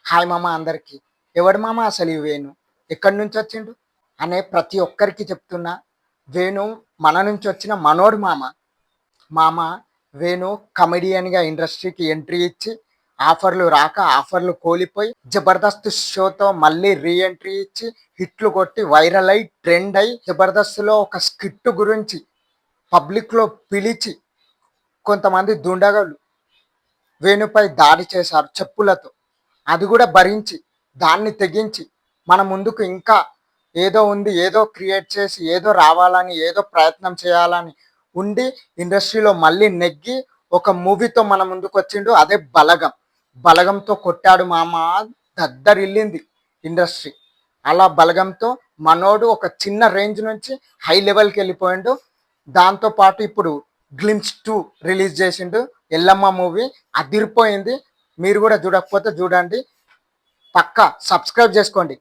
Hi మామ అందరికి. ఎవడు మామ అసలు ఈ వేణు? ఎక్కడి నుంచి వచ్చిండు? అనే ప్రతి ఒక్కరికి చెప్తున్నా, వేణు మన నుంచి వచ్చిన మనోడు మామ. మామ వేణు కమెడియన్‌గా ఇండస్ట్రీకి ఎంట్రీ ఇచ్చి, ఆఫర్‌లు రాక ఆఫర్‌లు కోల్పోయి, జబర్దస్త్ షోతో మళ్ళీ రీ ఎంట్రీ ఇచ్చి, హిట్లు కొట్టి వైరల్ అయ్యి, ట్రెండ్ అయ్యి, జబర్దస్త్‌లో ఒక స్కిట్ గురించి పబ్లిక్‌లో పిలిచి కొంతమంది దుండగులు వేణుపై దాడి చేశారు చెప్పులతో. అది కూడా భరించి, దాన్ని తెగించి మన ముందుకు ఇంకా ఏదో ఉంది, ఏదో క్రియేట్ చేసి, ఏదో రావాలని, ఏదో ప్రయత్నం చేయాలని ఉండి ఇండస్ట్రీలో మళ్ళీ నెగ్గి ఒక మూవీతో మన ముందుకు వచ్చిండు. అదే బలగం. బలగంతో కొట్టాడు మామ, దద్దరిల్లింది ఇండస్ట్రీ. అలా బలగంతో మనోడు ఒక చిన్న రేంజ్ నుంచి హై లెవెల్కి వెళ్ళిపోయిండు. దాంతోపాటు ఇప్పుడు గ్లిమ్స్ 2 రిలీజ్ చేసిండు. ఎల్లమ్మ మూవీ అదిరిపోయింది. మీరు కూడా చూడకపోతే చూడండి. పక్కా సబ్స్క్రైబ్ చేసుకోండి.